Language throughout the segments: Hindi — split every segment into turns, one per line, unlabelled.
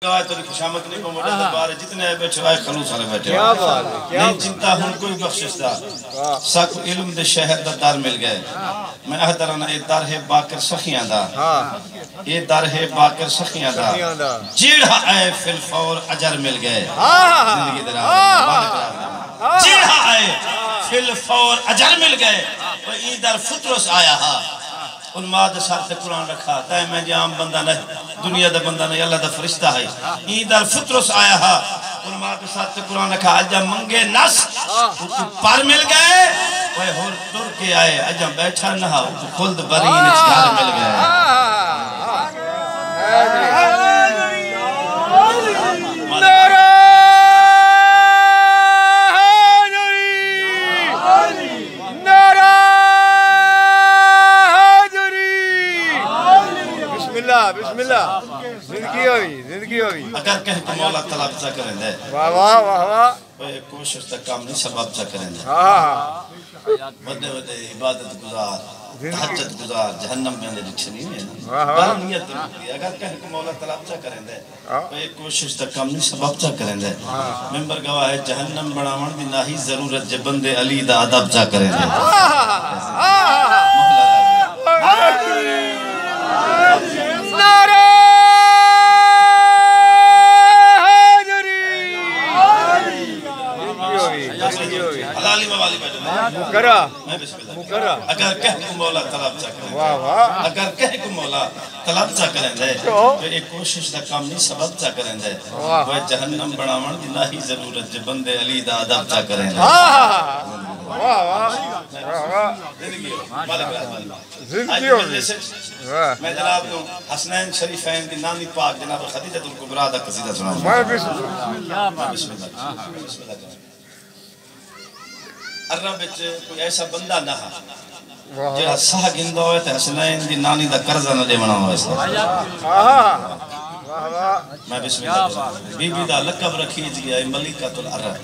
तेरी खुशामद नहीं मोहम्मद दरबार जितने बैठे आए खलूस वाले बैठे
क्या बात है क्या
नहीं चिंता हुन कोई बख्शिश दा सक इल्म दे शहर दा दर मिल गए मैं आह तरह ना ये दर है बाकर सखियां दा
हां
ये दर है बाकर सखियां दा जेड़ा आए फिल फौर अजर मिल गए जिंदगी दे राह जेड़ा आए फिल फौर अजर मिल गए वो इधर फुतरस आया हा उन्माद सर ते कुरान रखा तय मैं आम बंदा नहीं दुनिया दा बंदा नहीं अल्लाह दा फरिश्ता है ईदर फुतरस आया हा उन्माद सर ते कुरान रखा अजा मंगे नस पर मिल गए ओए होर तुर के आए अजा बैठा ना खुल्द बरीन घर मिल गए
बिस्मिल्लाह जिंदगी होगी
अगर कह को मौला तलब सा करेंदे
वाह वाह वाह वाह
ओए कोशिश तक काम नहीं सबब सा करेंदे
हां
वडे वडे इबादत गुजार तहज्जुद गुजार जहन्नम में लिखी नहीं है
वाह
वाह नियत अगर कह को मौला तलब सा करेंदे ओए कोशिश तक काम नहीं सबब सा करेंदे मेंबर गवाह है जहन्नम बनावण दी नाही जरूरत जे बंदे अली दा अदब सा करेंदे
मुकरा मुकरा
अगर कह को मौला तलब सा करे
वाह वाह
अगर कह को मौला तलब सा करेंदे तो एक कोशिश दा काम नहीं सबब सा करेंदे वो जहन्नम बनावण दी नाही जरूरत जे बंदे अली दा अदब सा करेंदे
वाह वाह वाह
जिंदगी
होगी
मैं जनाब को हसनैन शरीफैन दी नानी पाक जनाब खदीजतुल कुबरा दा कसीदा सुनाऊं बिस्मिल्लाह अरब विच कोई ऐसा बंदा ना हा जेड़ा साह गिंदा होए ते हसनैन दी नानी दा कर्जा न देवना होए
वाह वाह
मैं बिस्मिल्लाह बीबी दा लक़ब रखी गया मलिकातुल अरब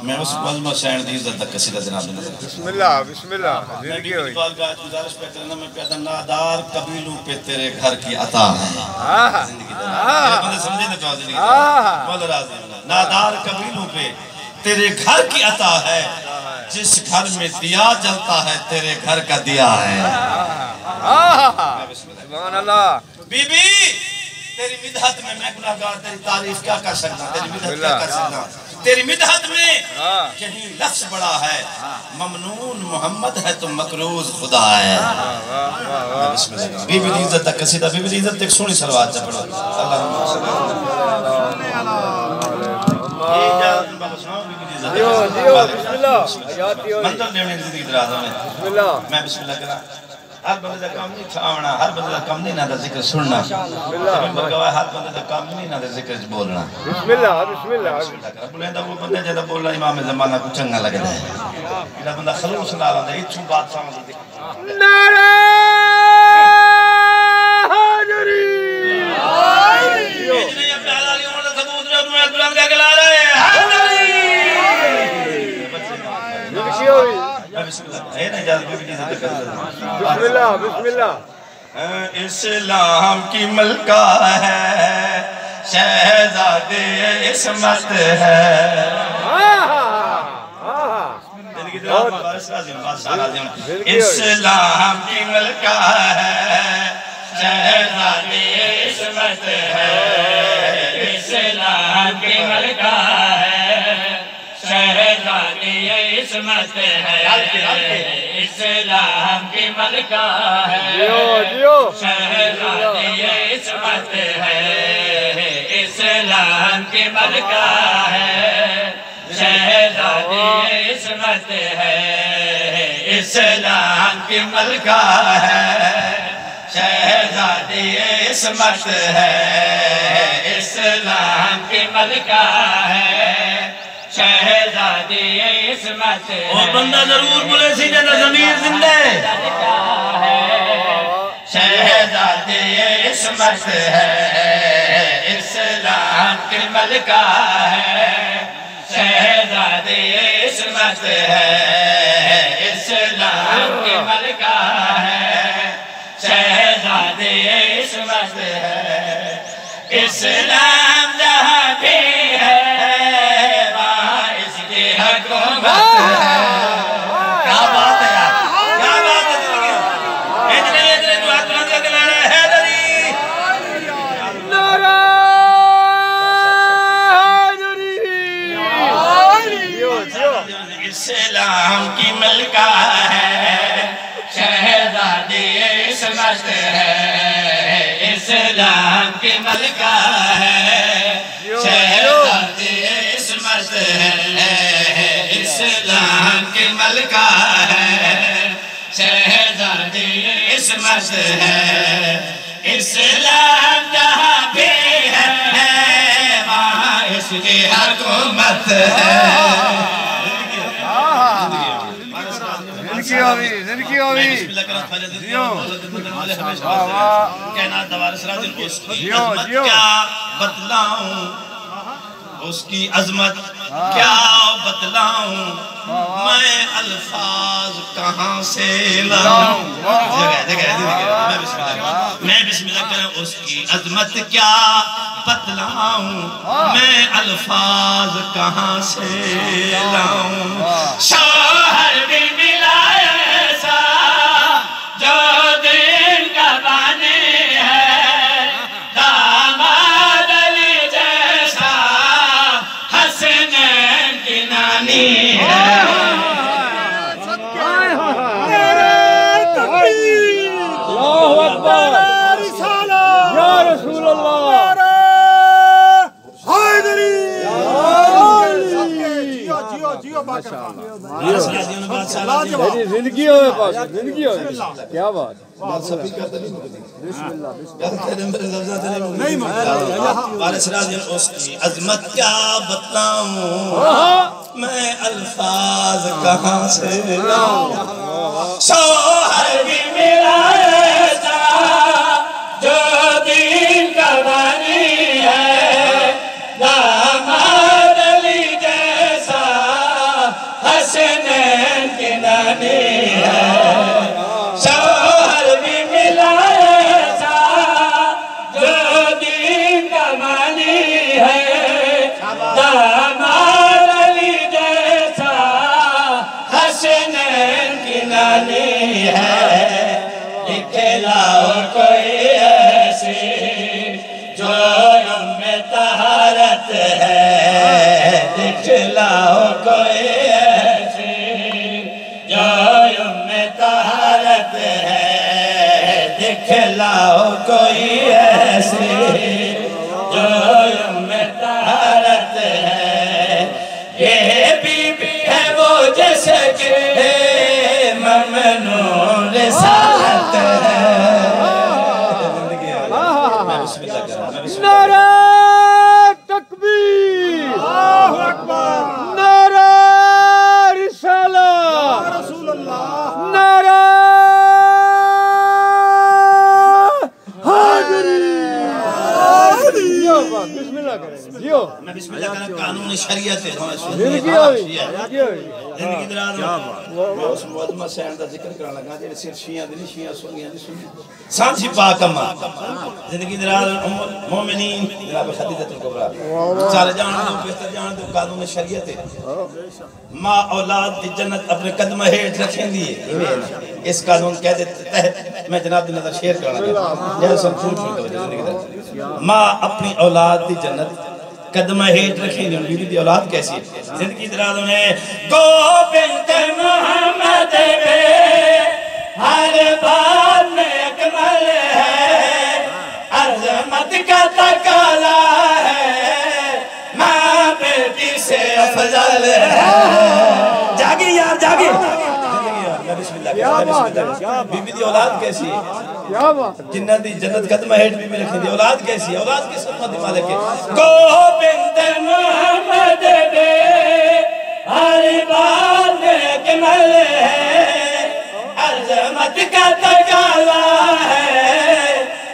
मैं उस वज़मा शैन दी इज्जत दा कसीदा जनाब
बिस्मिल्लाह बिस्मिल्लाह जिंदगी होगी
गुजारिश पे करना मैं कहता नादार कबीलों पे तेरे घर की अता है जिंदगी दा बंदे समझे ना जिंदगी मौला राज़ी नादार कबीलों पे तेरे घर की अता है जिस घर में दिया जलता है तेरे घर का दिया है
सुभान अल्लाह
बीबी तेरी मिदहत में मैं गुनाहगार तेरी तारीफ क्या कर सकता तेरी मिदहत क्या कर सकता तेरी मिदहत में यही लफ्ज बड़ा है ममनून मोहम्मद है तो मकरूज खुदा है बीबी दी इज्जत तक कसीदा बीबी दी इज्जत तक सोनी सलवात से पढ़ो
दियो दियो बिस्मिल्लाह आयात दियो
मंजिल लेने जिंदगी दराज होने
बिस्मिल्लाह
मैं बिस्मिल्लाह करा हर बंदे दा काम नहीं खावना हर बंदे दा काम नहीं ना दा जिक्र सुनना बिस्मिल्लाह हर बंदे दा काम नहीं ना दा जिक्र बोलना
बिस्मिल्लाह बिस्मिल्लाह
बुलंदा वो बंदे जेदा बोलना इमाम ज़माना को चंगा लगदा है जेदा बंदा खलूस नाल आंदा इथों बात समझ
नारा हाजरी
इतने अपने हलाली उम्र दा सबूत जो मैं बुलंद करके ला रहे हैं
बिस्मिल्लाह बिस्मिल्लाह
इस्लाम की मलका है शहजादे इस्मत है इस्लाम की मलका है शहजादे इस्मत है इस्लाम की मलका है शहजादी इस्मत है इस्लाम की मलका है शहजादी इस्मत है इस्लाम की मलका है शहजादी इस्मत है इस्लाम की मलका है शहजादी इस्मत है इस्लाम की मलका है शहजादी इस्मत वो बंदा जरूर बोले सी जना ज़मीर जिंदा है शहजादी इस्मत है इस्लाम की मलका है शहजादी इस्मत है इस्लाम की मलका है शहजादी इस्मत है इस्लाम जहाँ भी है वहाँ इसकी हुकूमत है। क्या बात है यार, क्या बात है जिंदगी। इतने इतने जो हाथ बुलंद करके नारा हैदरी,
नारा हैदरी।
इस्लाम की मलका है, शहजादी इस्मत है। इस्लाम की मलका है, शहजादी इस्मत है। इस्लाम की मलका है, शहजादी इस्मत है। इस्लाम जहाँ भी है वहाँ इसकी हुकूमत है।
जिंदगी होगी
क्या बतलाऊं उसकी अजमत, क्या बतलाऊं मैं अल्फाज कहाँ से लाऊं। मैं बिस्मिल्लाह करूं उसकी अजमत क्या बतलाऊं मैं अल्फाज कहाँ से लाऊं। शौहर भी मिला ऐसा जो दिन का बानी है, दामाद अली जैसा हसनैन की नानी है।
अल्लाहु अकबर, या रसूल अल्लाह। जिंदगी हो पास, जिंदगी हो। क्या बात,
उसकी अजमत क्या बतलाऊं मैं अल्फाज कहाँ से लाऊं। शौहर भी मेरा ऐसा जो दीन का बानी है, दामाद अली जैसा हसनैन की नानी है। शौहर भी मिला ऐसा जो दीन का बानी है, दामाद अली जैसा हसनैन की नानी है। दिखलाओ कोई ऐसी जो में तहारत है, दिखलाओ कोई ऐसी जो में तहारत है, दिखलाओ कोई ऐसी जो में तहारत है। ये बीबी है वो जिसके ममनून रिसालत है।
नारा तकबीर, अल्लाहु अकबर, नारा रिसालत, नारा हैदरी। बिस्मिल्लाह करें जियो।
मैं बिस्मिल्लाह करें कानून शरीयत है।
जिंदगी होगी, जिंदगी होगी।
जिंदगी दराज मैं उस मुअज़्ज़म सैन दा जिक्र करन लगा जेड़े सिर शिया दी नहीं, शिया सुन्नियां दी सुन्नी सांझी पाक अम्मा। जिंदगी दराज मोमिनीन जनाब खदीजतुल कुबरा सारे जान दो, बेहतर जान दो कानून शरीयत है। मां औलाद की जन्नत अपने कदम हेठ रखेंदी है। इस कानून कह दे तहत मैं जनाब दी नजर शेयर करना चाहता हूं। जैसे सब पूछ लो जिंदगी दराज मां अपनी औलाद की जन्नत कदम हेठ रखेंगे। बीबी की औलाद कैसी है? जिंदगी दराज में गोबिंद मोहम्मद में हर बात में अकमल है, अजमत का तकाला है, माँ बेटी से अफजल है। जागी यार जागी। बीबी की औलाद कैसी है?
क्या बात,
जिन्ना दी जन्नत कदम हेठ बीबी रखी दी। औलाद कैसी है? औलाद किस खिदमत मालिक है। गोबिंद मोहम्मद बे हर बात में अकमल है, अजमत का तकाला है,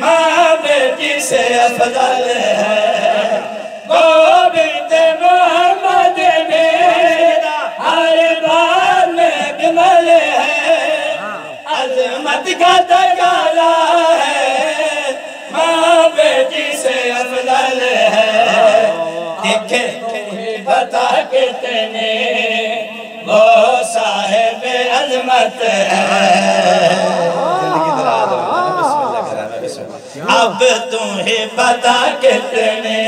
माँ बेटी से अफजल है। गोबिंद मोहम्मद बे हर बात में अकमल है, अजमत का तकाला है, माँ बेटी से अफजल
देखे तुम्हें बता कितने वो साहिब अजमत है। अब तुम्हें बता कितने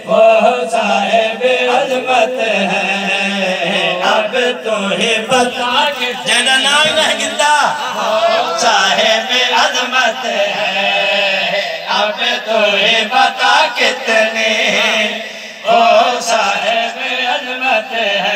वो साहिब अजमत है। अब तुम्हें बता के जना नाम नहीं गिंदा साहिब अजमत है। अब तुम्हें बता कितने वो साहिब अजमत है।